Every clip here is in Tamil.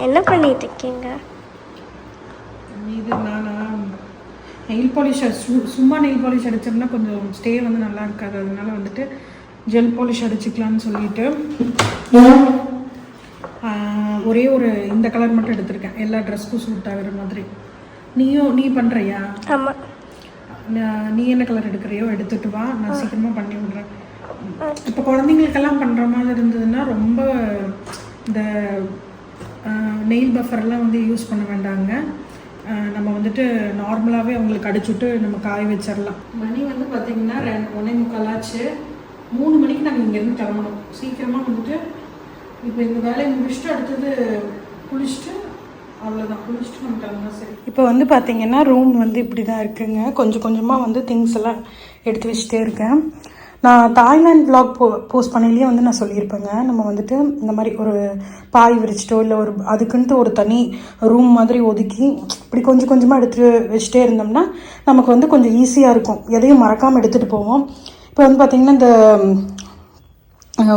என்ன பண்ணிட்டு இருக்கீங்க? இது நானா நெயில் பாலிஷ் சும்மா நெயில் பாலிஷ் அடித்தோம்னா கொஞ்சம் ஸ்டே வந்து நல்லா இருக்காது. அதனால வந்துட்டு ஜெல் பாலிஷ் அடிச்சுக்கலான்னு சொல்லிட்டு ஒரே ஒரு இந்த கலர் மட்டும் எடுத்திருக்கேன், எல்லா ட்ரெஸ்க்கும் சூட் ஆகிற மாதிரி. நீ பண்ணுறியா? ஆமாம். நீ என்ன கலர் எடுக்கிறியோ எடுத்துட்டு வா, நான் சீக்கிரமாக பண்ணி விட்றேன். இப்போ குழந்தைங்களுக்கெல்லாம் பண்ணுற மாதிரி இருந்ததுன்னா ரொம்ப இந்த நெயில் பஃபர்லாம் வந்து யூஸ் பண்ண வேண்டாங்க. நம்ம வந்துட்டு நார்மலாகவே அவங்களுக்கு அடிச்சுட்டு நம்ம காய வச்சிடலாம். மணி வந்து பார்த்திங்கன்னா 1:45 ஆச்சு. 3 மணிக்கு நாங்கள் இங்கேருந்து கிளம்பணும். சீக்கிரமாக வந்துட்டு இப்போ இந்த வேலையை முடிச்சுட்டு அடுத்தது குளிச்சுட்டு அவ்வளோதான், குளிச்சுட்டு நம்ம கிளம்புனா சரி. இப்போ வந்து பார்த்திங்கன்னா ரூம் வந்து இப்படி தான் இருக்குங்க. கொஞ்சம் கொஞ்சமாக வந்து திங்ஸ் எல்லாம் எடுத்து வச்சுட்டே இருக்கேன். நான் தாய்லாந்து விளாக் போஸ்ட் பண்ணலையே வந்து நான் சொல்லியிருப்பேங்க, நம்ம வந்துட்டு இந்த மாதிரி ஒரு பாய் விரிச்சிட்டோ இல்லை ஒரு அதுக்குன்ட்டு ஒரு தனி ரூம் மாதிரி ஒதுக்கி இப்படி கொஞ்சம் கொஞ்சமாக எடுத்துகிட்டு வச்சுட்டே இருந்தோம்னா நமக்கு வந்து கொஞ்சம் ஈஸியாக இருக்கும், எதையும் மறக்காமல் எடுத்துகிட்டு போவோம். இப்போ வந்து பார்த்திங்கன்னா இந்த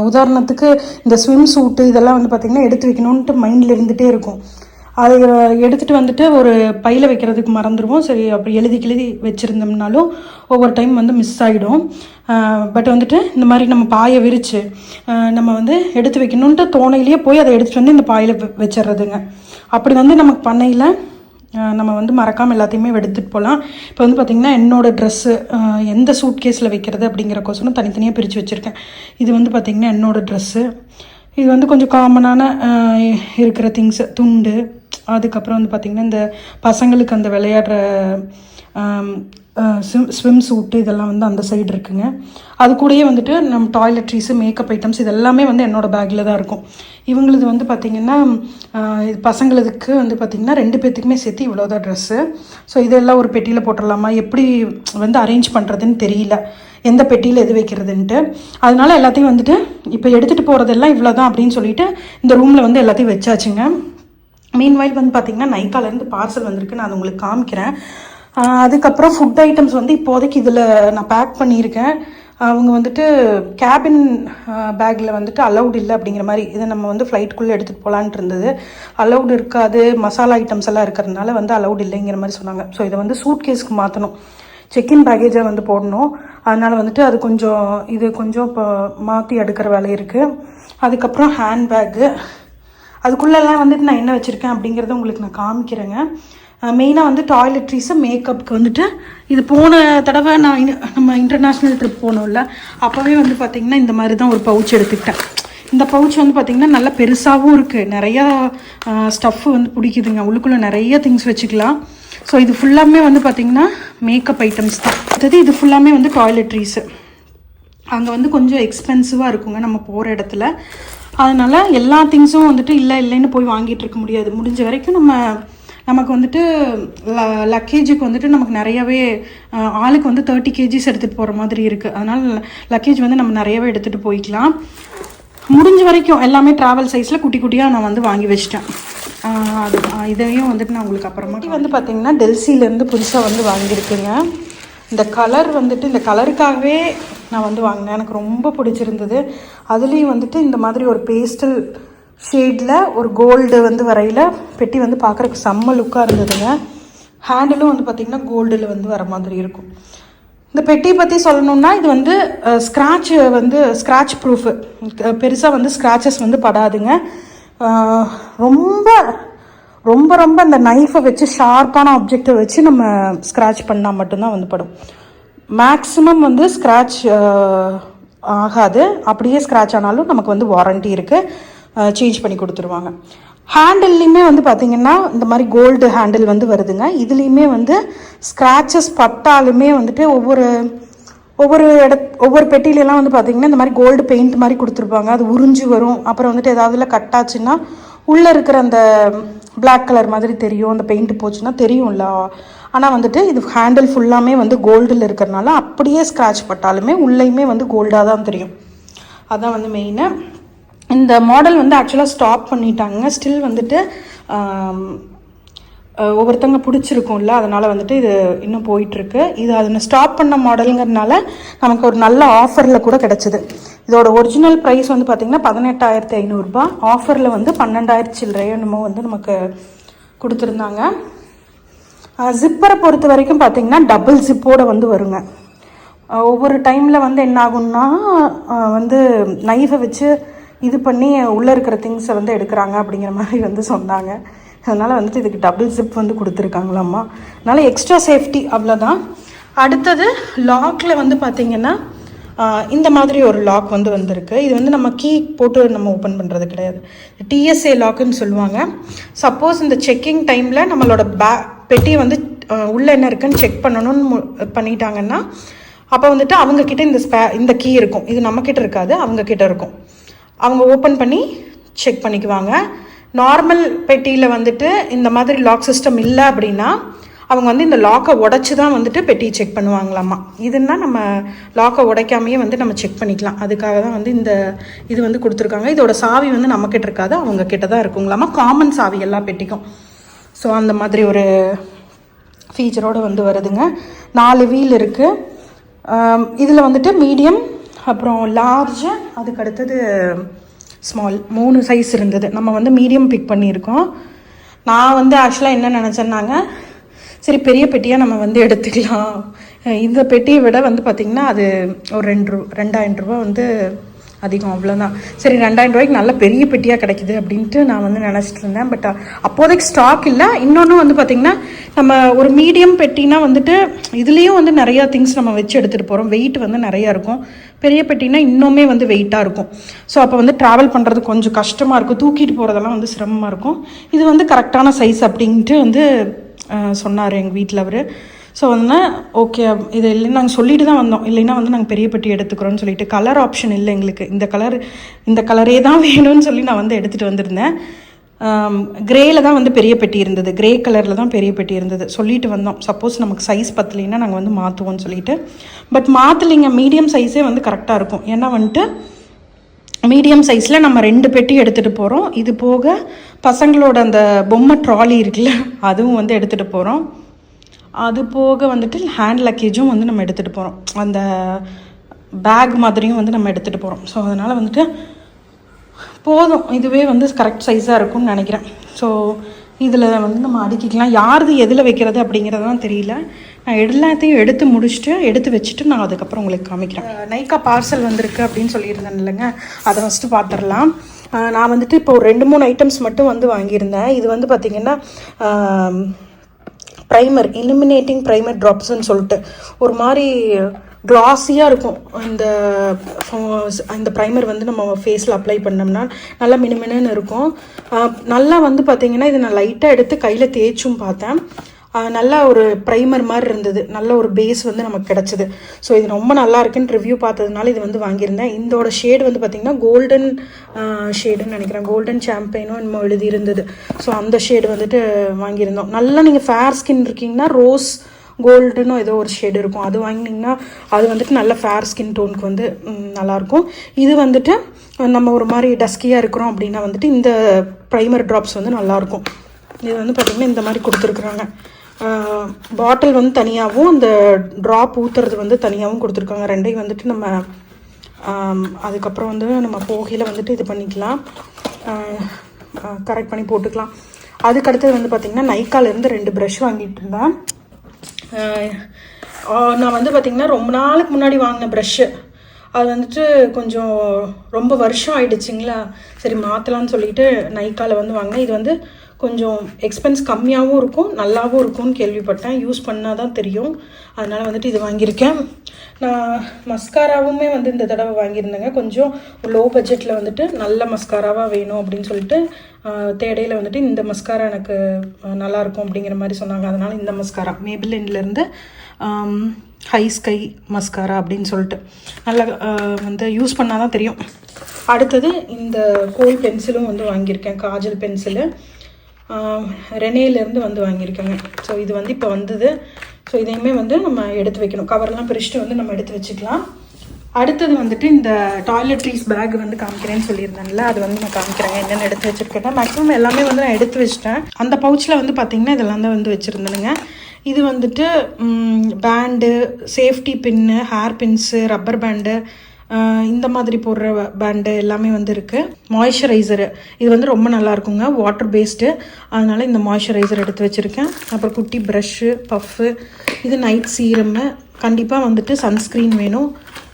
உதாரணத்துக்கு இந்த ஸ்விம் சூட்டு இதெல்லாம் வந்து பார்த்திங்கன்னா எடுத்து வைக்கணுன்ட்டு மைண்டில் இருந்துகிட்டே இருக்கும். அதை எடுத்துகிட்டு வந்துட்டு ஒரு பையில் வைக்கிறதுக்கு மறந்துடுவோம். சரி, அப்படி எழுதி வச்சுருந்தோம்னாலும் ஒவ்வொரு டைம் வந்து மிஸ் ஆகிடும். பட் வந்துட்டு இந்த மாதிரி நம்ம பாயை விரித்து நம்ம வந்து எடுத்து வைக்கணுன்ட்டு தோணையிலேயே போய் அதை எடுத்துகிட்டு வந்து இந்த பாயில் வச்சிட்றதுங்க. அப்படி வந்து நமக்கு பண்ணையில் நம்ம வந்து மறக்காமல் எல்லாத்தையுமே எடுத்துகிட்டு போகலாம். இப்போ வந்து பார்த்திங்கன்னா என்னோடய ட்ரெஸ்ஸு எந்த சூட் கேஸில் வைக்கிறது அப்படிங்கிறக்கோசரம் தனித்தனியாக பிரித்து வச்சுருக்கேன். இது வந்து பார்த்திங்கன்னா என்னோடய ட்ரெஸ்ஸு. இது வந்து கொஞ்சம் காமனான இருக்கிற திங்ஸு, துண்டு. அதுக்கப்புறம் வந்து பார்த்திங்கன்னா இந்த பசங்களுக்கு அந்த விளையாடுற ஸ்விம் சூட்டு இதெல்லாம் வந்து அந்த சைடு இருக்குங்க. அது கூடயே வந்துட்டு நம்ம டாய்லெட்ரிஸு, மேக்கப் ஐட்டம்ஸ் இதெல்லாமே வந்து என்னோடய பேக்கில் தான் இருக்கும். இவங்களது வந்து பார்த்திங்கன்னா பசங்களுக்கு வந்து பார்த்திங்கன்னா 2 பேர்த்துக்குமே சேர்த்து இவ்வளோதான் ட்ரெஸ்ஸு. ஸோ இதெல்லாம் ஒரு பெட்டியில் போட்டுடலாமா, எப்படி வந்து அரேஞ்ச் பண்ணுறதுன்னு தெரியல, எந்த பெட்டியில் எது வைக்கிறதுன்ட்டு. அதனால எல்லாத்தையும் வந்துட்டு இப்போ எடுத்துகிட்டு போகிறதெல்லாம் இவ்வளோ தான் அப்படின்னு சொல்லிட்டு இந்த ரூமில் வந்து எல்லாத்தையும் வச்சாச்சுங்க. மீன்வைல் வந்து பார்த்திங்கன்னா நைக்காலேருந்து பார்சல் வந்திருக்கு, நான் உங்களுக்கு காமிக்கிறேன். அதுக்கப்புறம் ஃபுட் ஐட்டம்ஸ் வந்து இப்போதைக்கு இதில் நான் பேக் பண்ணியிருக்கேன். அவங்க வந்துட்டு கேபின் பேக்கில் வந்துட்டு அலௌட் இல்லை அப்படிங்கிற மாதிரி, இதை நம்ம வந்து ஃப்ளைட்டுக்குள்ளே எடுத்துகிட்டு போகலான்ட்டு இருந்தது. அலௌட் இருக்காது, மசாலா ஐட்டம்ஸ் எல்லாம் இருக்கிறதுனால வந்து அலௌட் இல்லைங்கிற மாதிரி சொன்னாங்க. ஸோ இதை வந்து சூட் கேஸ்க்கு மாற்றணும், செக்இன் பேக்கேஜை வந்து போடணும். அதனால் வந்துட்டு அது கொஞ்சம் இப்போ மாற்றி எடுக்கிற வேலை இருக்குது. அதுக்கப்புறம் ஹேண்ட்பேக்கு, அதுக்குள்ளெல்லாம் வந்துட்டு நான் என்ன வச்சுருக்கேன் அப்படிங்கிறத உங்களுக்கு நான் காமிக்கிறேங்க. மெயினாக வந்து டாய்லெட்ரிஸு, மேக்கப்புக்கு வந்துட்டு இது போன தடவை நம்ம இன்டர்நேஷ்னல் ட்ரிப் போனோம்ல, அப்போவே வந்து பார்த்திங்கன்னா இந்த மாதிரி தான் ஒரு பவுச் எடுத்துக்கிட்டேன். இந்த பவுச் வந்து பார்த்திங்கன்னா நல்லா பெருசாகவும் இருக்குது, நிறையா ஸ்டஃப்பு வந்து பிடிக்குதுங்க, உள்ளுக்குள்ளே நிறைய திங்ஸ் வச்சுக்கலாம். ஸோ இது ஃபுல்லாமே வந்து பார்த்திங்கன்னா மேக்கப் ஐட்டம்ஸ் தான். அடுத்தது இது ஃபுல்லாமே வந்து டாய்லெட்ரிஸு. அங்கே வந்து கொஞ்சம் எக்ஸ்பென்சிவாக இருக்குங்க நம்ம போகிற இடத்துல. அதனால் எல்லா திங்ஸும் வந்துட்டு இல்லைன்னு போய் வாங்கிட்டு இருக்க முடியாது. முடிஞ்ச வரைக்கும் நமக்கு வந்துட்டு லக்கேஜுக்கு வந்துட்டு நமக்கு நிறையவே ஆளுக்கு வந்து 30 kgs எடுத்துகிட்டு போகிற மாதிரி இருக்குது. அதனால் லக்கேஜ் வந்து நம்ம நிறையவே எடுத்துகிட்டு போய்க்கலாம். முடிஞ்ச வரைக்கும் எல்லாமே ட்ராவல் சைஸில் குட்டி குட்டியாக நான் வந்து வாங்கி வச்சிட்டேன். இதையும் வந்துட்டு நான் உங்களுக்கு அப்புறமா வந்து பார்த்திங்கன்னா டெல்சியிலேருந்து புதுசாக வந்து வாங்கியிருக்குங்க. இந்த கலர் வந்துட்டு இந்த கலருக்காகவே நான் வந்து வாங்கினேன், எனக்கு ரொம்ப பிடிச்சிருந்தது. அதுலேயும் வந்துட்டு இந்த மாதிரி ஒரு பேஸ்டல் ஷேடில் ஒரு கோல்டு வந்து வரையில் பெட்டி வந்து பார்க்குறதுக்கு செம்ம லுக்காக இருந்ததுங்க. ஹேண்டிலும் வந்து பார்த்திங்கன்னா கோல்டில் வந்து வர மாதிரி இருக்கும். இந்த பெட்டியை பற்றி சொல்லணுன்னா இது வந்து ஸ்க்ராட்ச் ப்ரூஃபு, பெருசாக வந்து ஸ்க்ராச்சஸ் வந்து படாதுங்க. ரொம்ப ரொம்ப ரொம்ப அந்த நைஃபை வச்சு ஷார்ப்பான ஆப்ஜெக்டை வச்சு நம்ம ஸ்க்ராட்ச் பண்ணால் மட்டும்தான் வந்து படும். மேக்ஸிமம் வந்து ஸ்க்ராட்ச் ஆகாது. அப்படியே ஸ்க்ராட்ச் ஆனாலும் நமக்கு வந்து வாரண்ட்டி இருக்குது, சேஞ்ச் பண்ணி கொடுத்துருவாங்க. ஹேண்டில்லையுமே வந்து பார்த்திங்கன்னா இந்த மாதிரி கோல்டு ஹேண்டில் வந்து வருதுங்க. இதுலேயுமே வந்து ஸ்க்ராச்சஸ் பட்டாலுமே வந்துட்டு ஒவ்வொரு பெட்டிலெலாம் வந்து பார்த்திங்கன்னா இந்த மாதிரி கோல்டு பெயிண்ட் மாதிரி கொடுத்துருப்பாங்க, அது உறிஞ்சி வரும். அப்புறம் வந்துட்டு ஏதாவதுல கட் ஆச்சுன்னா உள்ளே இருக்கிற அந்த பிளாக் கலர் மாதிரி தெரியும், அந்த பெயிண்ட் போச்சுன்னா தெரியும்ல. ஆனால் வந்துட்டு இது ஹேண்டில் ஃபுல்லாமே வந்து கோல்டில் இருக்கிறனால அப்படியே ஸ்க்ராட்ச் பட்டாலுமே உள்ளேயுமே வந்து கோல்டாக தான் தெரியும். அதான் வந்து மெயினு. இந்த மாடல் வந்து ஆக்சுவலாக ஸ்டாப் பண்ணிட்டாங்க. ஸ்டில் வந்துட்டு ஒவ்வொருத்தங்க பிடிச்சிருக்கும்ல, அதனால் வந்துட்டு இது இன்னும் போயிட்டுருக்கு. இது அதை ஸ்டாப் பண்ண மாடலுங்கிறதுனால நமக்கு ஒரு நல்ல ஆஃபரில் கூட கிடச்சிது. இதோட ஒரிஜினல் ப்ரைஸ் வந்து பார்த்திங்கன்னா 18,500 ஆஃபரில் வந்து 12,000 சில்லறையோ என்னமோ வந்து நமக்கு கொடுத்துருந்தாங்க. ஜிப்பரை பொறுத்த வரைக்கும் பார்த்திங்கன்னா டபுள் ஜிப்போடு வந்து வருங்க. ஒவ்வொரு டைமில் வந்து என்ன ஆகும்னா வந்து நைஃபை வச்சு இது பண்ணி உள்ளே இருக்கிற திங்ஸை வந்து எடுக்கிறாங்க அப்படிங்கிற மாதிரி வந்து சொன்னாங்க. அதனால் வந்துட்டு இதுக்கு டபுள் ஜிப் வந்து கொடுத்துருக்காங்களாம்மா. அதனால் எக்ஸ்ட்ரா சேஃப்டி அவ்வளோதான். அடுத்தது லாக்கில் வந்து பார்த்திங்கன்னா இந்த மாதிரி ஒரு லாக் வந்து வந்திருக்கு. இது வந்து நம்ம கீ போட்டு நம்ம ஓப்பன் பண்ணுறது கிடையாது, டிஎஸ்ஏ லாக்குன்னு சொல்லுவாங்க. சப்போஸ் இந்த செக்கிங் டைமில் நம்மளோட பெட்டியை வந்து உள்ளே என்ன இருக்குன்னு செக் பண்ணணும்னு பண்ணிட்டாங்கன்னா அப்போ வந்துட்டு அவங்கக்கிட்ட இந்த கீ இருக்கும். இது நம்மக்கிட்ட இருக்காது, அவங்கக்கிட்ட இருக்கும். அவங்க ஓப்பன் பண்ணி செக் பண்ணிக்குவாங்க. நார்மல் பெட்டியில் வந்துட்டு இந்த மாதிரி லாக் சிஸ்டம் இல்லை அப்படின்னா அவங்க வந்து இந்த லாக்கை உடைச்சி தான் வந்துட்டு பெட்டியை செக் பண்ணுவாங்களாம்மா. இதுன்னா நம்ம லாக்கை உடைக்காமையே வந்து நம்ம செக் பண்ணிக்கலாம். அதுக்காக தான் வந்து இந்த இது வந்து கொடுத்துருக்காங்க. இதோட சாவி வந்து நம்மக்கிட்ட இருக்காது, அவங்க கிட்ட தான் இருக்குங்களாம்மா. காமன் சாவி எல்லா பெட்டிக்கும். ஸோ அந்த மாதிரி ஒரு ஃபீச்சரோடு வந்து வருதுங்க. 4 வீல் இருக்குது. இதில் வந்துட்டு மீடியம், அப்புறம் லார்ஜு, அதுக்கு அடுத்தது ஸ்மால், 3 சைஸ் இருந்தது. நம்ம வந்து மீடியம் பிக் பண்ணியிருக்கோம். நான் வந்து ஆக்சுவலாக என்ன நினச்சேன்னாங்க, சரி பெரிய பெட்டியாக நம்ம வந்து எடுத்துக்கலாம். இந்த பெட்டியை விட வந்து பார்த்திங்கன்னா அது ஒரு 2,000 ரூபா வந்து அதிகம், அவ்வளோதான். சரி 2,000 ரூபாய்க்கு நல்ல பெரிய பெட்டியாக கிடைக்குது அப்படின்ட்டு நான் வந்து நினச்சிட்டு இருந்தேன். பட் அப்போதைக்கு ஸ்டாக் இல்லை. இன்னொன்று வந்து பார்த்திங்கன்னா நம்ம ஒரு மீடியம் பெட்டினா வந்துட்டு இதுலேயும் வந்து நிறையா திங்ஸ் நம்ம வச்சு எடுத்துகிட்டு போகிறோம். வெயிட் வந்து நிறையா இருக்கும். பெரிய பெட்டினா இன்னுமே வந்து வெயிட்டாக இருக்கும். ஸோ அப்போ வந்து ட்ராவல் பண்ணுறது கொஞ்சம் கஷ்டமாக இருக்கும், தூக்கிட்டு போகிறதெல்லாம் வந்து சிரமமாக இருக்கும். இது வந்து கரெக்டான சைஸ் அப்படின்ட்டு வந்து சொன்னார் எங்கள் வீட்டில் அவர். ஸோ வந்து ஓகே, இது இல்லைன்னு நாங்கள் சொல்லிட்டு தான் வந்தோம். இல்லைன்னா வந்து நாங்கள் பெரிய பெட்டி எடுத்துக்கிறோன்னு சொல்லிட்டு. கலர் ஆப்ஷன் இல்லை எங்களுக்கு. இந்த கலரே தான் வேணும்னு சொல்லி நான் வந்து எடுத்துகிட்டு வந்திருந்தேன். கிரேயில் தான் வந்து பெரிய பெட்டி இருந்தது, கிரே கலரில் தான் பெரிய பெட்டி இருந்தது. சொல்லிட்டு வந்தோம் சப்போஸ் நமக்கு சைஸ் பத்தலைன்னா நாங்கள் வந்து மாற்றுவோம்னு சொல்லிட்டு. பட் மாற்றலைங்க, மீடியம் சைஸே வந்து கரெக்டாக இருக்கும். ஏன்னா வந்துட்டு மீடியம் சைஸில் நம்ம 2 பெட்டி எடுத்துகிட்டு போகிறோம். இது போக பசங்களோட அந்த பொம்மை ட்ராலி இருக்குல்ல, அதுவும் வந்து எடுத்துகிட்டு போகிறோம். அது போக வந்துட்டு ஹேண்ட் லக்கேஜும் வந்து நம்ம எடுத்துகிட்டு போகிறோம். அந்த பேக் மாதிரியும் வந்து நம்ம எடுத்துகிட்டு போகிறோம். ஸோ அதனால் வந்துட்டு போதும், இதுவே வந்து கரெக்ட் சைஸாக இருக்கும்னு நினைக்கிறேன். ஸோ இதில் வந்து நம்ம அடுக்கிக்கலாம். யாருது எதில் வைக்கிறது அப்படிங்கிறது தான் தெரியல. நான் எல்லாத்தையும் எடுத்து வச்சுட்டு நான் அதுக்கப்புறம் உங்களுக்கு காமிக்கிறேன். நைக்கா பார்சல் வந்திருக்கு அப்படின்னு சொல்லியிருந்தேன் இல்லைங்க, அதை ஃபஸ்ட்டு பார்த்துடலாம். நான் வந்துட்டு இப்போ ஒரு 2-3 ஐட்டம்ஸ் மட்டும் வந்து வாங்கியிருந்தேன். இது வந்து பார்த்திங்கன்னா ப்ரைமர், இலுமினேட்டிங் ப்ரைமர் ட்ராப்ஸ்ன்னு சொல்லிட்டு ஒரு மாதிரி க்ளாஸியாக இருக்கும். இந்த ப்ரைமர் வந்து நம்ம ஃபேஸில் அப்ளை பண்ணோம்னா நல்லா மினுமினுன்னு இருக்கும். நல்லா வந்து பார்த்திங்கன்னா இது நான் லைட்டாக எடுத்து கையில் தேய்ச்சும் பார்த்தேன். நல்லா ஒரு ப்ரைமர் மாதிரி இருந்தது, நல்ல ஒரு பேஸ் வந்து நமக்கு கிடச்சிது. ஸோ இது ரொம்ப நல்லா இருக்குன்னு ரிவ்யூ பார்த்ததுனால இது வந்து வாங்கியிருந்தேன். இதோட ஷேடு வந்து பார்த்திங்கன்னா கோல்டன் ஷேடுன்னு நினைக்கிறேன், கோல்டன் சாம்பைனும் என்னமோ எழுதி இருந்தது. ஸோ அந்த ஷேடு வந்துட்டு வாங்கியிருந்தோம். நல்லா நீங்கள் ஃபேர் ஸ்கின் இருக்கீங்கன்னா ரோஸ் கோல்டுன்னு ஏதோ ஒரு ஷேடு இருக்கும், அது வாங்கினீங்கன்னா அது வந்துட்டு நல்ல ஃபேர் ஸ்கின் டோனுக்கு வந்து நல்லாயிருக்கும். இது வந்துட்டு நம்ம ஒரு மாதிரி டஸ்கியாக இருக்கிறோம் அப்படின்னா வந்துட்டு இந்த ப்ரைமர் ட்ராப்ஸ் வந்து நல்லாயிருக்கும். இது வந்து பார்த்திங்கன்னா இந்த மாதிரி கொடுத்துருக்குறாங்க. பாட்டில் வந்து தனியாகவும் அந்த ட்ராப் ஊற்றுறது வந்து தனியாகவும் கொடுத்துருக்காங்க. ரெண்டையும் வந்துட்டு நம்ம அதுக்கப்புறம் வந்து நம்ம போகையில் வந்துட்டு இது பண்ணிக்கலாம், கரெக்ட் பண்ணி போட்டுக்கலாம். அதுக்கடுத்தது வந்து பார்த்திங்கன்னா நைக்காலேருந்து 2 ப்ரஷ் வாங்கிட்டு இருந்தேன். நான் வந்து பார்த்திங்கன்னா ரொம்ப நாளுக்கு முன்னாடி வாங்கின ப்ரஷ்ஷு, அது வந்துட்டு கொஞ்சம் ரொம்ப வருஷம் ஆயிடுச்சுங்களா, சரி மாற்றலான்னு சொல்லிட்டு நைக்காவில் வந்து வாங்கினேன். இது வந்து கொஞ்சம் எக்ஸ்பென்ஸ் கம்மியாகவும் இருக்கும், நல்லாவும் இருக்கும்னு கேள்விப்பட்டேன். யூஸ் பண்ணால் தான் தெரியும். அதனால் வந்துட்டு இது வாங்கியிருக்கேன். நான் மஸ்காராவுமே வந்து இந்த தடவை வாங்கியிருந்தேங்க. கொஞ்சம் லோ பட்ஜெட்டில் வந்துட்டு நல்ல மஸ்காராவாக வேணும் அப்படின்னு சொல்லிட்டு தேடையில் வந்துட்டு இந்த மஸ்காரா எனக்கு நல்லாயிருக்கும் அப்படிங்கிற மாதிரி சொன்னாங்க. அதனால் இந்த மஸ்காரா மேபிலின்லேருந்து ஹை ஸ்கை மஸ்காரா அப்படின்னு சொல்லிட்டு நல்லா வந்து யூஸ் பண்ணால் தான் தெரியும். அடுத்தது இந்த கோல் பென்சிலும் வந்து வாங்கியிருக்கேன், காஜல் பென்சிலு ரெனேலேருந்து வந்து வாங்கியிருக்கேங்க. ஸோ இது வந்து இப்போ வந்தது. ஸோ இதையுமே வந்து நம்ம எடுத்து வைக்கணும், கவர்லாம் பிரிச்சுட்டு வந்து நம்ம எடுத்து வச்சுக்கலாம். அடுத்தது வந்துட்டு இந்த டாய்லெட்ரீஸ் பேக் வந்து காமிக்கிறேன்னு சொல்லியிருந்தேன்ல, அது வந்து நான் காமிக்கிறேங்க என்னென்ன எடுத்து வச்சுருக்கேன்னா மேக்ஸிமம் எல்லாமே வந்து நான் எடுத்து வச்சிட்டேன். அந்த பவுச்சில் வந்து பார்த்திங்கன்னா இதெல்லாம் தான் வந்து வச்சுருந்தேனுங்க. இது வந்துட்டு பேண்டு, சேஃப்டி பின்னு, ஹேர் பின்ஸு, ரப்பர் பேண்டு, இந்த மாதிரி போடுற பேண்டு எல்லாமே வந்து இருக்குது. மாய்ஸ்சரைசரு இது வந்து ரொம்ப நல்லா இருக்குங்க, வாட்டர் பேஸ்டு, அதனால் இந்த மாய்ஸ்சரைசர் எடுத்து வச்சுருக்கேன். அப்புறம் குட்டி ப்ரஷ்ஷு, பஃப்பு, இது நைட் சீரம்மு, கண்டிப்பாக வந்துட்டு சன்ஸ்க்ரீன் வேணும்.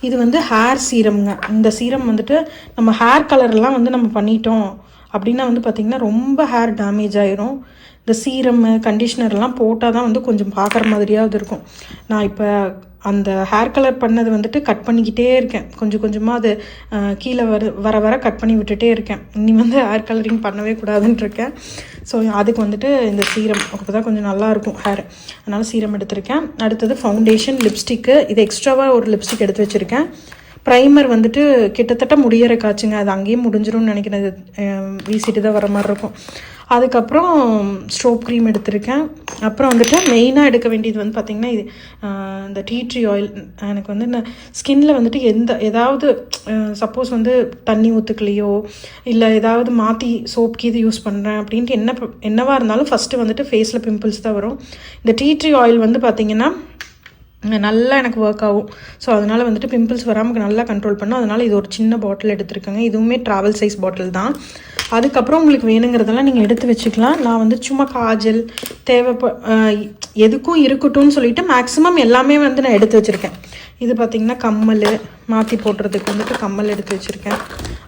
இது வந்து ஹேர் சீரம்ங்க. இந்த சீரம் வந்துட்டு நம்ம ஹேர் கலர்லாம் வந்து நம்ம பண்ணிட்டோம் அப்படின்னா வந்து பார்த்திங்கன்னா ரொம்ப ஹேர் டேமேஜ் ஆயிரும். இந்த சீரம்மு கண்டிஷ்னர்லாம் போட்டால் தான் வந்து கொஞ்சம் பார்க்குற மாதிரியாவது இருக்கும். நான் இப்போ அந்த ஹேர் கலர் பண்ணது வந்துட்டு கட் பண்ணிக்கிட்டே இருக்கேன், கொஞ்சம் கொஞ்சமாக அது கீழே வர கட் பண்ணி விட்டுட்டே இருக்கேன். இனி வந்து ஹேர் கலரிங் பண்ணவே கூடாதுன்னு இருக்கேன். ஸோ அதுக்கு வந்துட்டு இந்த சீரம் அப்போ தான் கொஞ்சம் நல்லாயிருக்கும் ஹேர், அதனால் சீரம் எடுத்திருக்கேன். அடுத்தது ஃபவுண்டேஷன், லிப்ஸ்டிக்கு, இது எக்ஸ்ட்ராவாக ஒரு லிப்ஸ்டிக் எடுத்து வச்சுருக்கேன். ப்ரைமர் வந்துட்டு கிட்டத்தட்ட முடியற காய்ச்சுங்க, அது அங்கேயே முடிஞ்சிரும்னு நினைக்கிறேன், வீசிட்டு தான் வர மாதிரி இருக்கும். அதுக்கப்புறம் ஸ்ட்ரோப் க்ரீம் எடுத்திருக்கேன். அப்புறம் வந்துட்டு மெயினாக எடுக்க வேண்டியது வந்து பார்த்திங்கன்னா இது இந்த டீ ட்ரீ ஆயில். எனக்கு வந்து இந்த ஸ்கின்னில் வந்துட்டு ஏதாவது சப்போஸ் வந்து தண்ணி ஊற்றுக்கலையோ இல்லை ஏதாவது மாற்றி சோப்க்கு இது யூஸ் பண்ணுறேன் அப்படின்ட்டு என்னவாக இருந்தாலும் ஃபஸ்ட்டு வந்துட்டு ஃபேஸில் பிம்பிள்ஸ் தான் வரும். இந்த டீ ட்ரீ ஆயில் வந்து பார்த்திங்கன்னா நல்லா எனக்கு ஒர்க் ஆகும். ஸோ அதனால் வந்துட்டு பிம்பிள்ஸ் வராமல் நல்லா கண்ட்ரோல் பண்ணும். அதனால் இது ஒரு சின்ன பாட்டில் எடுத்துருக்கேங்க, இதுவுமே ட்ராவல் சைஸ் பாட்டில் தான். அதுக்கப்புறம் உங்களுக்கு வேணுங்கிறதெல்லாம் நீங்கள் எடுத்து வச்சுக்கலாம். நான் வந்து சும்மா காஜல் எதுக்கும் இருக்கட்டும்னு சொல்லிட்டு மேக்ஸிமம் எல்லாமே வந்து நான் எடுத்து வச்சுருக்கேன். இது பார்த்திங்கன்னா கம்மல் மாற்றி போடுறதுக்கு வந்துட்டு கம்மல் எடுத்து வச்சுருக்கேன்,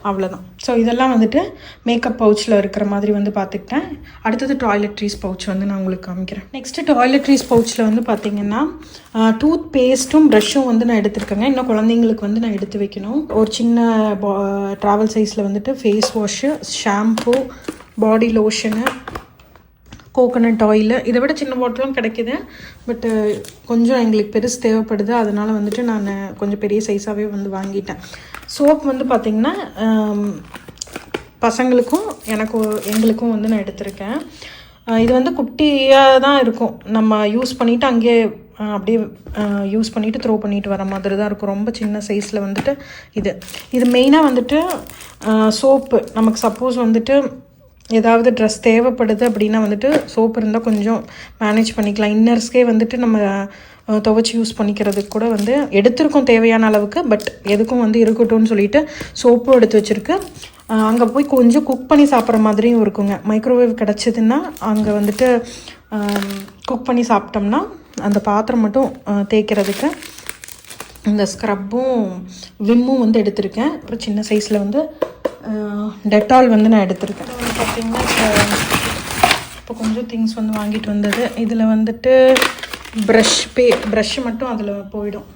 அவ்வளோதான். ஸோ இதெல்லாம் வந்துட்டு மேக்கப் பவுச்சில் இருக்கிற மாதிரி வந்து பார்த்துக்கிட்டேன். அடுத்தது டாய்லெட்ரீஸ் பவுச் வந்து நான் உங்களுக்கு காமிக்கிறேன். நெக்ஸ்ட்டு டாய்லெட்ரீஸ் பவுச்சில் வந்து பார்த்திங்கன்னா டூத் பேஸ்ட்டும் ப்ரஷ்ஷும் வந்து நான் எடுத்துருக்கேங்க. இன்னும் குழந்தைங்களுக்கு வந்து நான் எடுத்து வைக்கணும். ஒரு சின்ன ட்ராவல் சைஸில் வந்துட்டு ஃபேஸ் வாஷு, ஷாம்பு, பாடி லோஷனு, கோகோனட் ஆயில், இதை விட சின்ன பாட்டிலும் கிடைக்கிது. பட்டு கொஞ்சம் எங்களுக்கு பெருசு தேவைப்படுது, அதனால் வந்துட்டு நான் கொஞ்சம் பெரிய சைஸாகவே வந்து வாங்கிட்டேன். சோப் வந்து பார்த்திங்கன்னா பசங்களுக்கும் எங்களுக்கும் வந்து நான் எடுத்திருக்கேன். இது வந்து குட்டியாக தான் இருக்கும், நம்ம யூஸ் பண்ணிவிட்டு அங்கேயே அப்படியே யூஸ் பண்ணிவிட்டு த்ரோ பண்ணிவிட்டு வர மாதிரி தான் இருக்கும். ரொம்ப சின்ன சைஸில் வந்துட்டு இது மெயினாக வந்துட்டு சோப்பு நமக்கு சப்போஸ் வந்துட்டு ஏதாவது ட்ரெஸ் தேவைப்படுது அப்படின்னா வந்துட்டு சோப்பு இருந்தால் கொஞ்சம் மேனேஜ் பண்ணிக்கலாம். இன்னர்ஸ்க்கே வந்துட்டு நம்ம துவைச்சி யூஸ் பண்ணிக்கிறதுக்கு கூட வந்து எடுத்திருக்கோம் தேவையான அளவுக்கு. பட் எதுக்கும் வந்து இருக்கட்டும்னு சொல்லிட்டு சோப்பும் எடுத்து வச்சுருக்கு. அங்கே போய் கொஞ்சம் குக் பண்ணி சாப்பிட்ற மாதிரியும் இருக்குங்க. மைக்ரோவேவ் கிடச்சிதுன்னா அங்கே வந்துட்டு குக் பண்ணி சாப்பிட்டோம்னா அந்த பாத்திரம் மட்டும் தேய்க்கிறதுக்கு இந்த ஸ்க்ரப்பும் விம்மும் வந்து எடுத்திருக்கேன். அப்புறம் சின்ன சைஸில் வந்து டெட்டால் வந்து நான் எடுத்திருக்கேன். பார்த்திங்கன்னா இப்போ கொஞ்சம் திங்ஸ் வந்து வாங்கிட்டு வந்தது. இதில் வந்துட்டு ப்ரஷ்ஷு மட்டும் அதில் போயிடும்.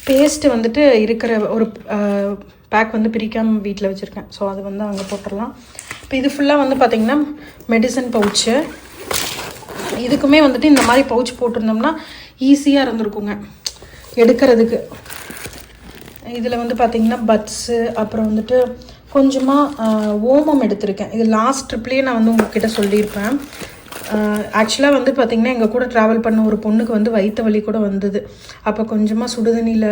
பேஸ்ட்டு வந்துட்டு இருக்கிற ஒரு பேக் வந்து பிரிக்காமல் வீட்டில் வச்சுருக்கேன். ஸோ அது வந்து அங்கே போட்டுடலாம். இப்போ இது ஃபுல்லாக வந்து பார்த்திங்கன்னா மெடிசன் பவுச்சு. இதுக்குமே வந்துட்டு இந்த மாதிரி பவுச் போட்டிருந்தோம்னா ஈஸியாக இருந்திருக்குங்க எடுக்கிறதுக்கு. இதில் வந்து பார்த்திங்கன்னா பட்ஸு, அப்புறம் வந்துட்டு கொஞ்சமாக ஓமம் எடுத்திருக்கேன். இது லாஸ்ட் ட்ரிப்லேயே நான் வந்து உங்ககிட்ட சொல்லியிருப்பேன். ஆக்சுவலாக வந்து பார்த்திங்கன்னா எங்கள் கூட ட்ராவல் பண்ண ஒரு பொண்ணுக்கு வந்து வயிற்று வலி கூட வந்தது. அப்போ கொஞ்சமாக சுடுதண்ணியில்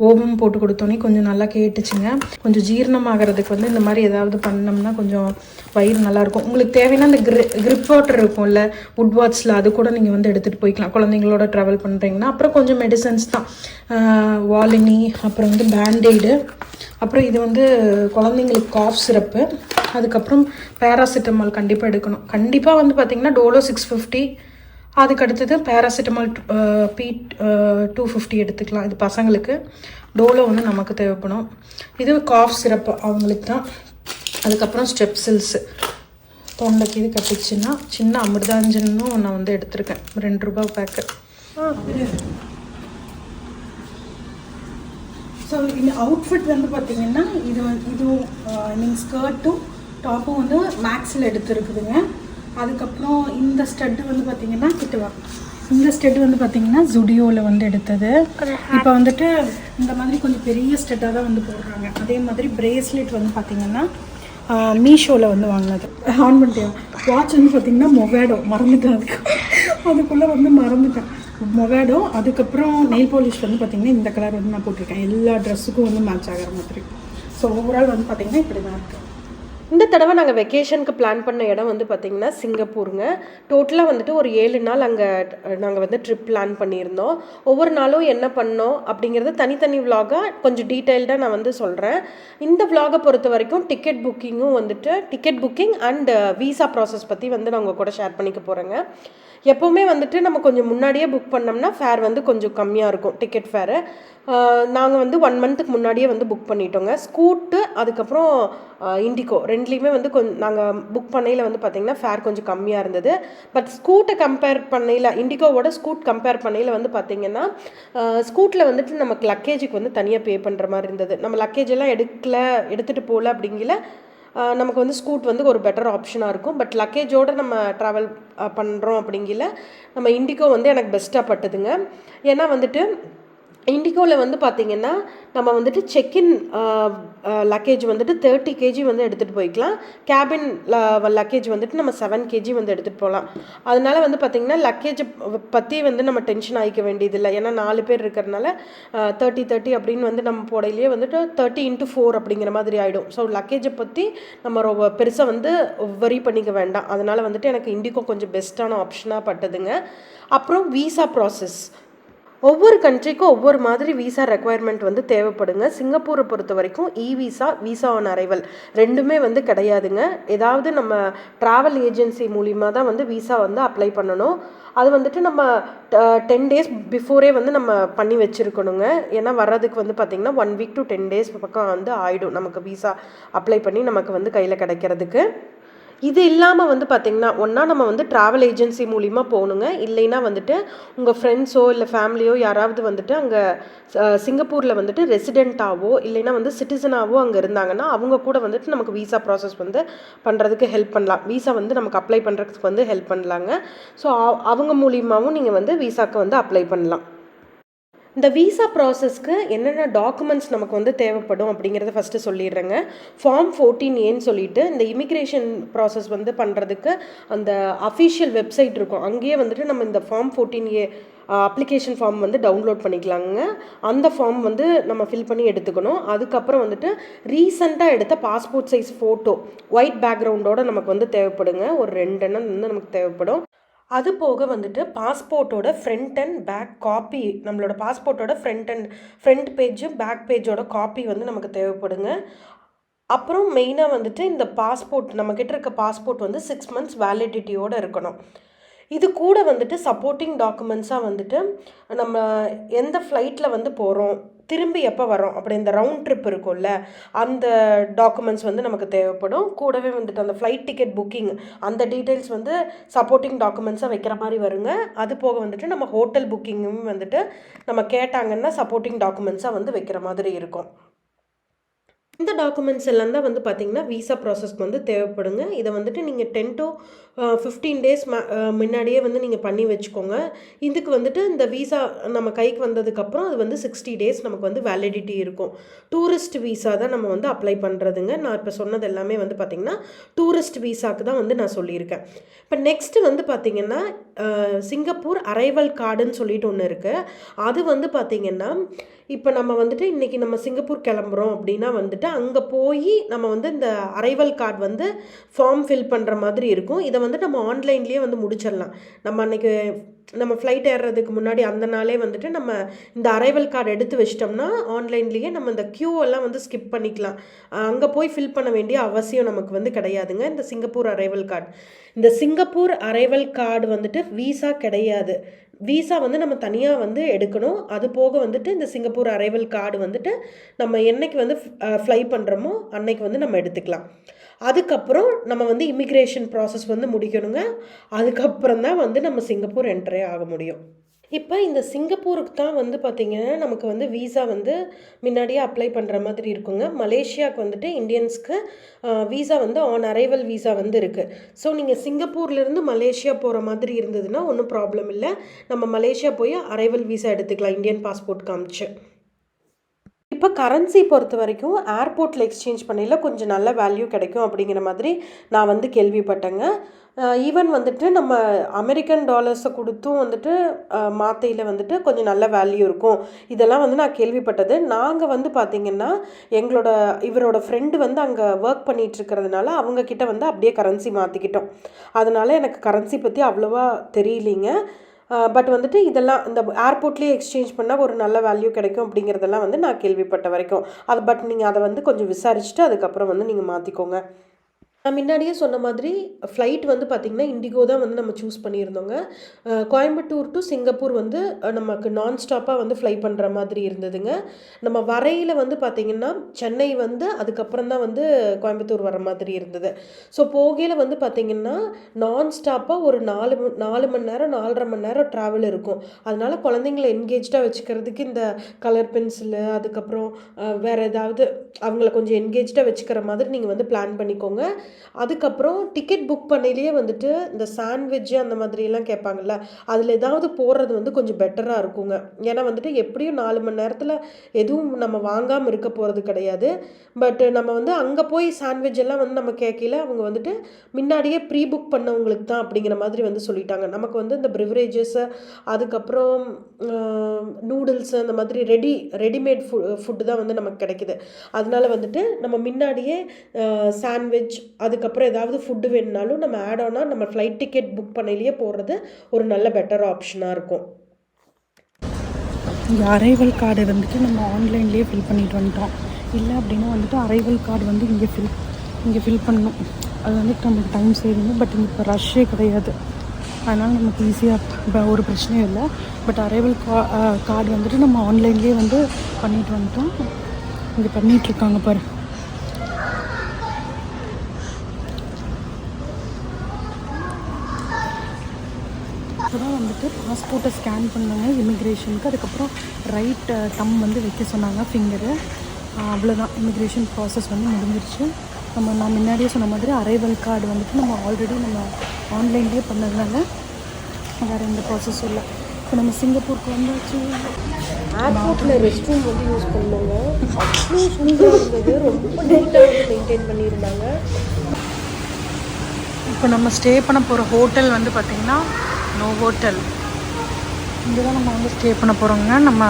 ஓமம் போட்டு கொடுத்தோன்னே கொஞ்சம் நல்லா கேட்டுச்சுங்க. கொஞ்சம் ஜீரணமாகறதுக்கு வந்து இந்த மாதிரி ஏதாவது பண்ணோம்னா கொஞ்சம் வயிறு நல்லாயிருக்கும். உங்களுக்கு தேவைன்னா இந்த கிரிப் வாட்டர் இருக்கும்ல வுட் வாட்ஸில், அது கூட நீங்கள் வந்து எடுத்துகிட்டு போய்க்கலாம் குழந்தைங்களோட ட்ராவல் பண்ணுறீங்கன்னா. அப்புறம் கொஞ்சம் மெடிசன்ஸ் தான், வாலினி, அப்புறம் வந்து பேண்டெய்டு, அப்புறம் இது வந்து குழந்தைங்களுக்கு காஃப் சிரப்பு, அதுக்கப்புறம் பேராசிட்டமால் கண்டிப்பாக எடுக்கணும். கண்டிப்பாக வந்து பார்த்திங்கன்னா டோலோ 650, அதுக்கு அடுத்தது பேராசிட்டமால் P250 எடுத்துக்கலாம். இது பசங்களுக்கு. டோலோ வந்து நமக்கு தேவைப்படும். இது காஃப் சிரப்பு அவங்களுக்கு தான். அதுக்கப்புறம் ஸ்டெப்சில்ஸு, தொண்டைக்கு இது கட்டிச்சுன்னா சின்ன அமிர்தாஞ்சனும் நான் வந்து எடுத்திருக்கேன், 2 ரூபா பேக்கு. ஸோ இந்த அவுட்ஃபிட் வந்து பார்த்திங்கன்னா இதுவும் மீன் ஸ்கர்ட்டும் டாப்பும் வந்து மேக்ஸில் எடுத்துருக்குதுங்க. அதுக்கப்புறம் இந்த ஸ்டட்டு வந்து பார்த்திங்கன்னா இந்த ஸ்டெட் வந்து பார்த்திங்கன்னா ஜுடியோவில் வந்து எடுத்தது. இப்போ வந்துட்டு இந்த மாதிரி கொஞ்சம் பெரிய ஸ்டெட்டாக தான் வந்து போடுறாங்க. அதே மாதிரி பிரேஸ்லெட் வந்து பார்த்திங்கன்னா மீஷோவில் வந்து வாங்கினது. ஆன் பண்ணிட்டேன். வாட்ச் வந்து பார்த்திங்கன்னா மொவேடோ, மறந்துட்டேன், அதுக்குள்ளே வந்து மறந்துட்டேன். மொவேடோ. அதுக்கப்புறம் நெயில் பாலிஷ் வந்து பார்த்திங்கன்னா இந்த கலர் வந்து நான் போட்டிருக்கேன், எல்லா ட்ரெஸ்ஸுக்கும் வந்து மேட்ச் ஆகிற மாதிரி. ஸோ ஓவரால் வந்து பார்த்திங்கன்னா இப்படி தான் இருக்குது. இந்த தடவை நாங்கள் வெக்கேஷனுக்கு பிளான் பண்ண இடம் வந்து பார்த்திங்கன்னா சிங்கப்பூருங்க. டோட்டலாக வந்துட்டு ஒரு 7 நாள் அங்கே நாங்கள் வந்து ட்ரிப் பிளான் பண்ணியிருந்தோம். ஒவ்வொரு நாளும் என்ன பண்ணோம் அப்படிங்கிறது தனித்தனி விலாகாக கொஞ்சம் டீட்டெயில்டாக நான் வந்து சொல்கிறேன். இந்த விலாகை பொறுத்த வரைக்கும் ticket booking and visa process பற்றி வந்து நான் உங்கள் கூட ஷேர் பண்ணிக்க போகிறேங்க. எப்போவுமே வந்துட்டு நம்ம கொஞ்சம் முன்னாடியே புக் பண்ணோம்னா ஃபேர் வந்து கொஞ்சம் கம்மியாக இருக்கும் டிக்கெட் ஃபேரு. நாங்கள் வந்து 1 மந்த்துக்கு முன்னாடியே வந்து புக் பண்ணிட்டோங்க. ஸ்கூட்டு அதுக்கப்புறம் இண்டிகோ ரெண்டுலேயுமே வந்து நாங்கள் புக் பண்ணையில் வந்து பார்த்திங்கன்னா ஃபேர் கொஞ்சம் கம்மியாக இருந்தது. பட் ஸ்கூட்டை கம்பேர் பண்ணையில் இண்டிகோவோட ஸ்கூட் கம்பேர் பண்ணையில் வந்து பார்த்திங்கன்னா ஸ்கூட்டில் வந்துட்டு நமக்கு லக்கேஜுக்கு வந்து தனியாக பே பண்ணுற மாதிரி இருந்தது. நம்ம லக்கேஜ் எல்லாம் எடுத்துகிட்டு போகல அப்படிங்கிற நமக்கு வந்து ஸ்கூட் வந்து ஒரு பெட்டர் ஆப்ஷனாக இருக்கும். பட் லக்கேஜோடு நம்ம ட்ராவல் பண்ணுறோம் அப்படிங்கிற நம்ம இண்டிகோ வந்து எனக்கு பெஸ்ட்டாக பட்டுதுங்க. ஏன்னா வந்துட்டு இண்டிகோவில் வந்து பார்த்திங்கன்னா நம்ம வந்துட்டு செக்இன் லக்கேஜ் வந்துட்டு 30 kg வந்து எடுத்துகிட்டு போய்க்கலாம். கேபின் லக்கேஜ் வந்துட்டு நம்ம 7 kg வந்து எடுத்துகிட்டு போகலாம். அதனால வந்து பார்த்திங்கன்னா லக்கேஜை பற்றி வந்து நம்ம டென்ஷன் ஆகிக்க வேண்டியதில்லை. ஏன்னா 4 பேர் இருக்கிறதுனால 30 அப்படின்னு வந்து நம்ம போடையிலேயே வந்துட்டு 30x4 அப்படிங்கிற மாதிரி ஆகிடும். ஸோ லக்கேஜை பற்றி நம்ம ரொம்ப பெருசாக வந்து வரி பண்ணிக்க வேண்டாம். அதனால் வந்துட்டு எனக்கு இண்டிகோ கொஞ்சம் பெஸ்ட்டான ஆப்ஷனாக பட்டதுங்க. அப்புறம் வீசா ப்ராசஸ் ஒவ்வொரு கண்ட்ரிக்கும் ஒவ்வொரு மாதிரி வீசா ரெக்குவயர்மெண்ட் வந்து தேவைப்படுங்க. சிங்கப்பூரை பொறுத்த வரைக்கும் வீசா ஆன் அரைவல் ரெண்டுமே வந்து கிடையாதுங்க. ஏதாவது நம்ம ட்ராவல் ஏஜென்சி மூலிமா தான் வந்து வீசா வந்து அப்ளை பண்ணணும். அது வந்துட்டு நம்ம 10 days பிஃபோரே வந்து நம்ம பண்ணி வச்சுருக்கணுங்க. ஏன்னா வர்றதுக்கு வந்து பார்த்திங்கன்னா 1 week to 10 days பக்கம் வந்து ஆகிடும் நமக்கு வீசா அப்ளை பண்ணி நமக்கு வந்து கையில் கிடைக்கிறதுக்கு. இது இல்லாமல் வந்து பார்த்திங்கன்னா ஒன்றா நம்ம வந்து ட்ராவல் ஏஜென்சி மூலிமா போகணுங்க. இல்லைன்னா வந்துட்டு உங்கள் ஃப்ரெண்ட்ஸோ இல்லை ஃபேமிலியோ யாராவது வந்துட்டு அங்கே சிங்கப்பூரில் வந்துட்டு ரெசிடெண்ட்டாவோ இல்லைன்னா வந்து சிட்டிசனாவோ அங்கே இருந்தாங்கன்னா அவங்க கூட வந்துட்டு நமக்கு வீசா ப்ராசஸ் வந்து பண்ணுறதுக்கு ஹெல்ப் பண்ணலாம். வீசா வந்து நமக்கு அப்ளை பண்ணுறதுக்கு வந்து ஹெல்ப் பண்ணலாங்க. ஸோ அவங்க மூலியமாகவும் நீங்கள் வந்து வீசாக்கு வந்து அப்ளை பண்ணலாம். இந்த வீசா ப்ராசஸ்க்கு என்னென்ன டாக்குமெண்ட்ஸ் நமக்கு வந்து தேவைப்படும் அப்படிங்கிறத ஃபஸ்ட்டு சொல்லிடுறேங்க. ஃபார்ம் 14A சொல்லிட்டு இந்த இமிக்ரேஷன் ப்ராசஸ் வந்து பண்ணுறதுக்கு அந்த அஃபிஷியல் வெப்சைட் இருக்கும். அங்கேயே வந்துட்டு நம்ம இந்த ஃபார்ம் 14A அப்ளிகேஷன் ஃபார்ம் வந்து டவுன்லோட் பண்ணிக்கலாங்க. அந்த ஃபார்ம் வந்து நம்ம ஃபில் பண்ணி எடுத்துக்கணும். அதுக்கப்புறம் வந்துட்டு ரீசெண்டாக எடுத்த பாஸ்போர்ட் சைஸ் ஃபோட்டோ ஒயிட் பேக்ரவுண்டோடு நமக்கு வந்து தேவைப்படுங்க. ஒரு 2 எண்ணம் வந்து நமக்கு தேவைப்படும். அது போக வந்துட்டு பாஸ்போர்ட்டோட ஃப்ரண்ட் அண்ட் பேக் காப்பி, நம்மளோட பாஸ்போர்ட்டோட ஃப்ரண்ட் பேஜு பேக் பேஜோட காப்பி வந்து நமக்கு தேவைப்படுங்க. அப்புறம் மெயினாக வந்துட்டு இந்த பாஸ்போர்ட் நம்மக்கிட்ட இருக்க பாஸ்போர்ட் வந்து 6 months வேலிடிட்டியோடு இருக்கணும். இது கூட வந்துட்டு சப்போர்ட்டிங் டாக்குமெண்ட்ஸாக வந்துட்டு நம்ம எந்த ஃப்ளைட்டில் வந்து போகிறோம், திரும்பி எப்போ வரோம் அப்படி இந்த ரவுண்ட் ட்ரிப் இருக்கும்ல அந்த டாக்குமெண்ட்ஸ் வந்து நமக்கு தேவைப்படும். கூடவே வந்துட்டு அந்த ஃப்ளைட் டிக்கெட் புக்கிங் அந்த டீட்டெயில்ஸ் வந்து சப்போர்ட்டிங் டாக்குமெண்ட்ஸாக வைக்கிற மாதிரி வருங்க. அது போக வந்துட்டு நம்ம ஹோட்டல் புக்கிங்கும் வந்துட்டு நம்ம கேட்டாங்கன்னா சப்போர்ட்டிங் டாக்குமெண்ட்ஸாக வந்து வைக்கிற மாதிரி இருக்கும். இந்த டாக்குமெண்ட்ஸ் எல்லாம் தான் வந்து பார்த்திங்கன்னா வீசா ப்ராசஸ்க்கு வந்து தேவைப்படுங்க. இதை வந்துட்டு நீங்கள் 10 to 15 days முன்னாடியே வந்து நீங்கள் பண்ணி வச்சுக்கோங்க. இதுக்கு வந்துட்டு இந்த வீசா நம்ம கைக்கு வந்ததுக்கப்புறம் அது வந்து 60 days நமக்கு வந்து வேலிடிட்டி இருக்கும். டூரிஸ்ட் வீசா தான் நம்ம வந்து அப்ளை பண்ணுறதுங்க. நான் இப்போ சொன்னது எல்லாமே வந்து பார்த்திங்கன்னா டூரிஸ்ட் வீசாவுக்கு தான் வந்து நான் சொல்லியிருக்கேன். இப்போ நெக்ஸ்ட்டு வந்து பார்த்திங்கன்னா சிங்கப்பூர் அரைவல் கார்டுன்னு சொல்லிட்டு ஒன்று இருக்குது. அது வந்து பார்த்திங்கன்னா இப்போ நம்ம வந்துட்டு இன்றைக்கி நம்ம சிங்கப்பூர் கிளம்புறோம் அப்படின்னா வந்துட்டு அங்கே போய் நம்ம வந்து இந்த அரைவல் கார்டு வந்து ஃபார்ம் ஃபில் பண்ணுற மாதிரி இருக்கும். இதை வந்து நம்ம ஆன்லைன்லேயே வந்து முடிச்சிடலாம். நம்ம அன்றைக்கி நம்ம ஃப்ளைட் ஏறுறதுக்கு முன்னாடி அந்த நாளே வந்துட்டு நம்ம இந்த அரைவல் கார்டு எடுத்து வச்சிட்டோம்னா ஆன்லைன்லேயே நம்ம இந்த எல்லாம் வந்து ஸ்கிப் பண்ணிக்கலாம். அங்கே போய் ஃபில் பண்ண வேண்டிய அவசியம் நமக்கு வந்து கிடையாதுங்க. இந்த சிங்கப்பூர் அரைவல் கார்டு வந்துட்டு வீசா கிடையாது. வீசா வந்து நம்ம தனியாக வந்து எடுக்கணும். அது போக வந்துட்டு இந்த சிங்கப்பூர் அரைவல் கார்டு வந்துட்டு நம்ம என்னைக்கு வந்து ஃப்ளை பண்ணுறோமோ அன்னைக்கு வந்து நம்ம எடுத்துக்கலாம். அதுக்கப்புறம் நம்ம வந்து இமிக்ரேஷன் ப்ராசஸ் வந்து முடிக்கணுங்க. அதுக்கப்புறம் தான் வந்து நம்ம சிங்கப்பூர் என்ட்ரே ஆக முடியும். இப்போ இந்த சிங்கப்பூருக்கு தான் வந்து பார்த்திங்கன்னா நமக்கு வந்து வீசா வந்து முன்னாடியே அப்ளை பண்ணுற மாதிரி இருக்குங்க. மலேசியாவுக்கு வந்துட்டு இந்தியன்ஸ்க்கு வீசா வந்து ஆன் அரைவல் வீசா வந்து இருக்குது. ஸோ நீங்கள் சிங்கப்பூர்லேருந்து மலேசியா போகிற மாதிரி இருந்ததுன்னா ஒன்றும் ப்ராப்ளம் இல்லை. நம்ம மலேசியா போய் அரைவல் வீசா எடுத்துக்கலாம் இந்தியன் பாஸ்போர்ட் காமிச்சு. இப்போ கரன்சி பொறுத்த வரைக்கும் ஏர்போர்ட்டில் எக்ஸ்சேஞ்ச் பண்ணையில் கொஞ்சம் நல்ல வேல்யூ கிடைக்கும் அப்படிங்கிற மாதிரி நான் வந்து கேள்விப்பட்டேங்க. ஈவன் வந்துட்டு நம்ம அமெரிக்கன் டாலர்ஸை கொடுத்தும் வந்துட்டு மாத்தையில் வந்துட்டு கொஞ்சம் நல்ல வேல்யூ இருக்கும். இதெல்லாம் வந்து நான் கேள்விப்பட்டது. நாங்கள் வந்து பார்த்திங்கன்னா இவரோட ஃப்ரெண்டு வந்து அங்கே ஒர்க் பண்ணிகிட்டு இருக்கிறதுனால அவங்கக்கிட்ட வந்து அப்படியே கரன்சி மாற்றிக்கிட்டோம். அதனால் எனக்கு கரன்சி பற்றி அவ்வளோவா தெரியலிங்க. பட் வந்துட்டு இதெல்லாம் இந்த ஏர்போர்ட்லேயே எக்ஸ்சேஞ்ச் பண்ணால் ஒரு நல்ல வேல்யூ கிடைக்கும் அப்படிங்கிறதெல்லாம் வந்து நான் கேள்விப்பட்ட வரைக்கும். பட் நீங்கள் அதை வந்து கொஞ்சம் விசாரிச்சுட்டு அதுக்கப்புறம் வந்து நீங்கள் மாற்றிக்கோங்க. நான் முன்னாடியே சொன்ன மாதிரி ஃப்ளைட் வந்து பார்த்திங்கன்னா இண்டிகோ தான் வந்து நம்ம சூஸ் பண்ணியிருந்தோங்க. கோயம்புத்தூர் டு சிங்கப்பூர் வந்து நமக்கு நான் ஸ்டாப்பாக வந்து ஃப்ளை பண்ணுற மாதிரி இருந்ததுங்க. நம்ம வரையில் வந்து பார்த்திங்கன்னா சென்னை வந்து அதுக்கப்புறம் தான் வந்து கோயம்புத்தூர் வர மாதிரி இருந்தது. ஸோ போகையில் வந்து பார்த்திங்கன்னா நான் ஸ்டாப்பாக ஒரு 4 மணி நேரம் 4.5 மணி நேரம் ட்ராவல் இருக்கும். அதனால் குழந்தைங்கள என்கேஜாக வச்சுக்கிறதுக்கு இந்த கலர் பென்சிலு அதுக்கப்புறம் வேறு ஏதாவது அவங்கள கொஞ்சம் என்கேஜாக வச்சுக்கிற மாதிரி நீங்கள் வந்து பிளான் பண்ணிக்கோங்க. அதுக்கப்புறம் டிக்கெட் புக் பண்ணையிலேயே வந்துட்டு இந்த சாண்ட்விட்ஜு அந்த மாதிரிலாம் கேட்பாங்கல்ல, அதில் ஏதாவது போடுறது வந்து கொஞ்சம் பெட்டராக இருக்குங்க. ஏன்னா வந்துட்டு எப்படியும் 4 மணி நேரத்தில் எதுவும் நம்ம வாங்காமல் இருக்க போகிறது கிடையாது. பட் நம்ம வந்து அங்கே போய் சாண்ட்விட்ச் எல்லாம் வந்து நம்ம கேட்கல அவங்க வந்துட்டு முன்னாடியே ப்ரீ புக் பண்ணவங்களுக்கு தான் அப்படிங்கிற மாதிரி வந்து சொல்லிட்டாங்க. நமக்கு வந்து இந்த ப்ரிவரேஜஸ்ஸு அதுக்கப்புறம் நூடுல்ஸு அந்த மாதிரி ரெடிமேட் ஃபுட்டு தான் வந்து நமக்கு கிடைக்குது. அதனால வந்துட்டு நம்ம முன்னாடியே சாண்ட்விச் அதுக்கப்புறம் ஏதாவது ஃபுட்டு வேணுனாலும் நம்ம ஆட் ஆனாக நம்ம ஃப்ளைட் டிக்கெட் புக் பண்ணையிலேயே போடுறது ஒரு நல்ல பெட்டர் ஆப்ஷனாக இருக்கும். இங்கே அரைவல் கார்டு வந்துட்டு நம்ம ஆன்லைன்லேயே ஃபில் பண்ணிட்டு வந்துட்டோம். இல்லை அப்படின்னா வந்துட்டு அரைவல் கார்டு வந்து இங்கே ஃபில் பண்ணணும். அது வந்துட்டு நமக்கு டைம் சேவிங்க. பட் இங்கே இப்போ ரஷ்ஷே கிடையாது. அதனால் நமக்கு ஈஸியாக ஒரு பிரச்சனையும் இல்லை. பட் அரைவல் கார்டு வந்துட்டு நம்ம ஆன்லைன்லேயே வந்து பண்ணிட்டு வந்துட்டோம். இங்கே பண்ணிகிட்ருக்காங்க பாரு. தான் வந்துட்டு பாஸ்போர்ட்டை ஸ்கேன் பண்ணாங்க இமிக்ரேஷனுக்கு. அதுக்கப்புறம் ரைட் டம் வந்து வைக்க சொன்னாங்க ஃபிங்கரு. அவ்வளோதான், இமிக்ரேஷன் ப்ராசஸ் வந்து முடிஞ்சிருச்சு. நான் முன்னாடியே சொன்ன மாதிரி அரைவல் கார்டு வந்துட்டு நம்ம ஆல்ரெடி நம்ம ஆன்லைன்லேயே பண்ணதுனால வேறு எந்த ப்ராசஸும் இல்லை. இப்போ நம்ம சிங்கப்பூருக்கு வந்தாச்சு. ஏர்போர்ட்டில் ரெஸ்ட் ரூம் வந்து யூஸ் பண்ணுவாங்க. அவ்வளோ சூப்பராக இருந்தது. ரொம்ப நீட்டாக வந்து மெயின்டைன் பண்ணியிருந்தாங்க. இப்போ நம்ம ஸ்டே பண்ண போகிற ஹோட்டல் வந்து பார்த்திங்கன்னா நோவோட்டல். இங்கே தான் நம்ம வந்து ஸ்டே பண்ண போகிறோங்க. நம்ம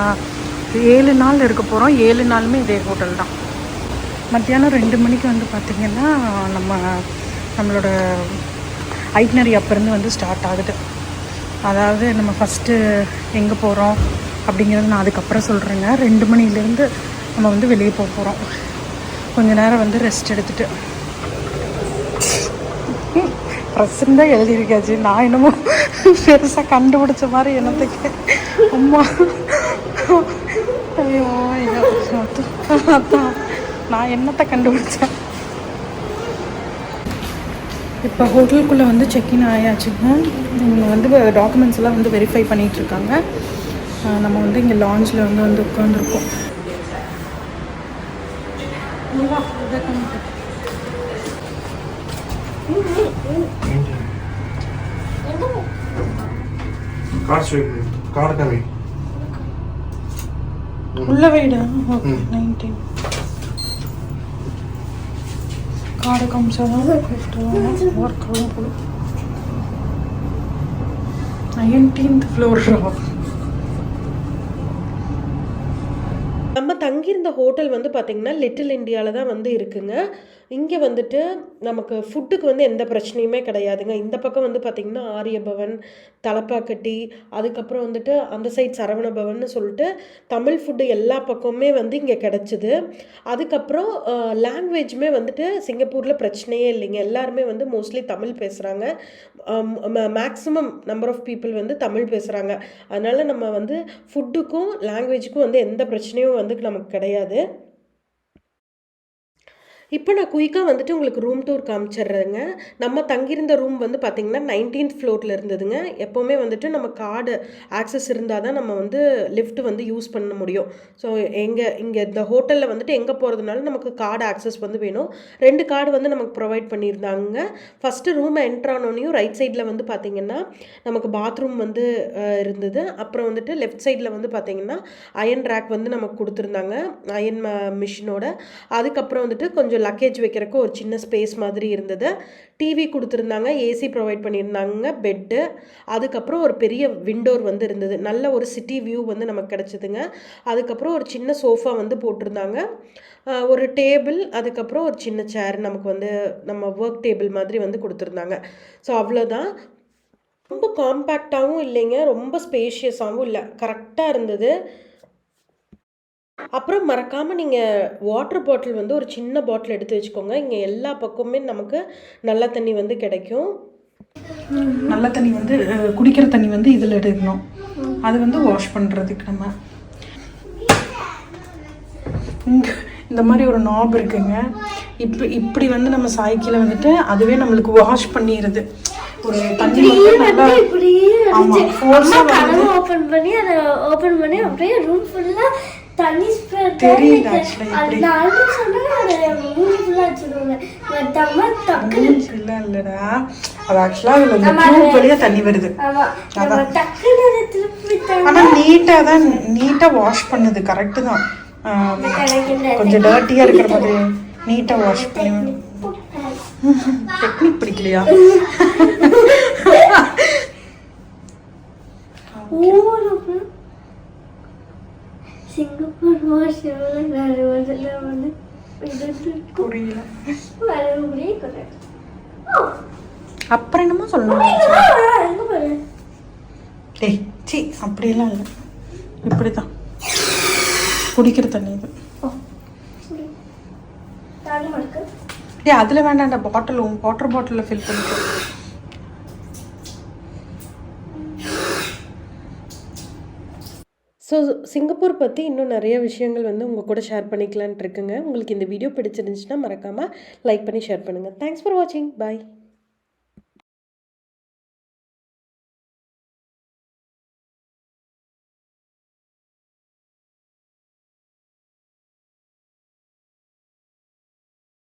7 நாள் இருக்க போகிறோம். 7 நாளுமே இதே ஹோட்டல் தான். மத்தியானம் 2 மணிக்கு வந்து பார்த்திங்கன்னா நம்மளோட ஐட்னரி அப்போருந்து வந்து ஸ்டார்ட் ஆகுது. அதாவது நம்ம ஃபஸ்ட்டு எங்கே போகிறோம் அப்படிங்கிறது நான் அதுக்கப்புறம் சொல்கிறேங்க. 2 மணிலேருந்து நம்ம வந்து வெளியே போக போகிறோம். கொஞ்சம் நேரம் வந்து ரெஸ்ட் எடுத்துகிட்டு ப்ரெஸ்ஸுன்னு தான் எழுதியிருக்காச்சு. நான் என்னமோ பெருசாக கண்டுபிடிச்ச மாதிரி என்னத்துக்கு அம்மா ஐயோ ஐயோ அதான் நான் என்னத்தை கண்டுபிடிச்சேன். இப்போ ஹோட்டலுக்குள்ளே வந்து செக்இன் ஆயாச்சுங்க. இவங்க வந்து டாக்குமெண்ட்ஸ் எல்லாம் வந்து வெரிஃபை பண்ணிகிட்ருக்காங்க. நம்ம வந்து இங்கே லான்ச்சில் வந்து உட்காந்துருக்கோம். உள்ள வைடா. ஓகே 19 கார்டு காமிச்சாதான் ஒர்க் ஆகும். 19th floor. நம்ம தங்கியிருந்த ஹோட்டல் வந்து பார்த்திங்கன்னா லிட்டில் இண்டியாவில் தான் வந்து இருக்குங்க. இங்கே வந்துட்டு நமக்கு ஃபுட்டுக்கு வந்து எந்த பிரச்சனையுமே கிடையாதுங்க. இந்த பக்கம் வந்து பார்த்திங்கன்னா ஆரியபவன், தலப்பாக்கட்டி, அதுக்கப்புறம் வந்துட்டு அந்த சைட் சரவணபவன்னு சொல்லிட்டு தமிழ் ஃபுட்டு எல்லா பக்கமுமே வந்து இங்கே கிடச்சிது. அதுக்கப்புறம் லாங்குவேஜுமே வந்துட்டு சிங்கப்பூரில் பிரச்சனையே இல்லைங்க. எல்லாருமே வந்து மோஸ்ட்லி தமிழ் பேசுகிறாங்க. மேக்ஸிமம் நம்பர் ஆஃப் பீப்புள் வந்து தமிழ் பேசுகிறாங்க. அதனால் நம்ம வந்து ஃபுட்டுக்கும் லாங்குவேஜுக்கும் வந்து எந்த பிரச்சனையும் வந்து நமக்கு கிடையாது. இப்போ நான் குயிக்காக வந்துட்டு உங்களுக்கு ரூம் டூர் காமிச்சிடுறேங்க. நம்ம தங்கியிருந்த ரூம் வந்து பார்த்திங்கன்னா 19th ஃப்ளோரில் இருந்ததுங்க. எப்போவுமே வந்துட்டு நம்ம கார்டு ஆக்சஸ் இருந்தால் தான் நம்ம வந்து லிஃப்ட் வந்து யூஸ் பண்ண முடியும். ஸோ இங்கே இந்த ஹோட்டலில் வந்துட்டு எங்கே போகிறதுனால நமக்கு கார்டு ஆக்சஸ் வந்து வேணும். 2 கார்டு வந்து நமக்கு ப்ரொவைட் பண்ணியிருந்தாங்க. ஃபஸ்ட்டு ரூமை என்ட்ரு ஆனோனையும் ரைட் சைடில் வந்து பார்த்திங்கன்னா நமக்கு பாத்ரூம் வந்து இருந்தது. அப்புறம் வந்துட்டு லெஃப்ட் சைடில் வந்து பார்த்திங்கன்னா அயன் ரேக் வந்து நமக்கு கொடுத்துருந்தாங்க, அயன் மிஷினோட. அதுக்கப்புறம் வந்துட்டு கொஞ்சம் லக்கேஜ் வைக்கிறதுக்கு ஒரு சின்ன ஸ்பேஸ் மாதிரி இருந்தது. டிவி கொடுத்துருந்தாங்க, ஏசி ப்ரொவைட் பண்ணியிருந்தாங்க, பெட்டு. அதுக்கப்புறம் ஒரு பெரிய விண்டோர் வந்து இருந்தது. நல்ல ஒரு சிட்டி வியூ வந்து நமக்கு கிடச்சிதுங்க. அதுக்கப்புறம் ஒரு சின்ன சோஃபா வந்து போட்டிருந்தாங்க, ஒரு டேபிள், அதுக்கப்புறம் ஒரு சின்ன சேர் நமக்கு வந்து நம்ம ஒர்க் டேபிள் மாதிரி வந்து கொடுத்துருந்தாங்க. ஸோ அவ்வளோதான். ரொம்ப காம்பேக்டாகவும் இல்லைங்க, ரொம்ப ஸ்பேஷியஸாகவும் இல்லை, கரெக்டாக இருந்தது. அப்புறம் மறக்காமல் நீங்கள் வாட்டர் பாட்டில் வந்து ஒரு சின்ன பாட்டில் எடுத்து வச்சுக்கோங்க. இங்கே எல்லா பக்கமுமே நமக்கு நல்ல தண்ணி வந்து கிடைக்கும். நல்ல தண்ணி வந்து குடிக்கிற தண்ணி வந்து இதில் எடுக்கணும். அது வந்து வாஷ் பண்ணுறதுக்கு நம்ம இங்கே இந்த மாதிரி ஒரு நாப் இருக்குங்க. இப்படி வந்து நம்ம சாய்க்கில் வந்துட்டு அதுவே நம்மளுக்கு வாஷ் பண்ணிடுது. ஒரு தண்ணி நல்லா ஓபன் பண்ணி அப்படியே ரூம் ஃபுல்லா தண்ணி ஸ்ப்ரெட் தெரியுது. ஆக்சுவலி இல்லடா, அது ஆக்சுவலா வழியா தண்ணி வருது. ஆனா நீட்டா வாஷ் பண்ணுது. கரெக்ட் தான். கொஞ்சம் டர்ட்டியா இருக்கிற மாதிரி நீட்டா வாஷ் பண்ணி. டெக்னிக் பிடிக்கலையா? சிங்கப்பூர் புரியல. அப்புறம் என்னமோ சொல்லணும். டேய் சி, அப்படியெல்லாம் இல்லை, இப்படிதான் குடிக்கிற தண்ணி இது. ஏ அதில் வேண்டாம்டா, பாட்டில் வாட்டர் பாட்டிலில் ஃபில் பண்ணிக்கோ. ஸோ சிங்கப்பூர் பற்றி இன்னும் நிறைய விஷயங்கள் வந்து உங்கள் கூட ஷேர் பண்ணிக்கலான்ட்டு இருக்குங்க. உங்களுக்கு இந்த வீடியோ பிடிச்சிருந்துச்சுன்னா மறக்காமல் லைக் பண்ணி ஷேர் பண்ணுங்கள். தேங்க்ஸ் ஃபார் வாட்சிங். பாய்.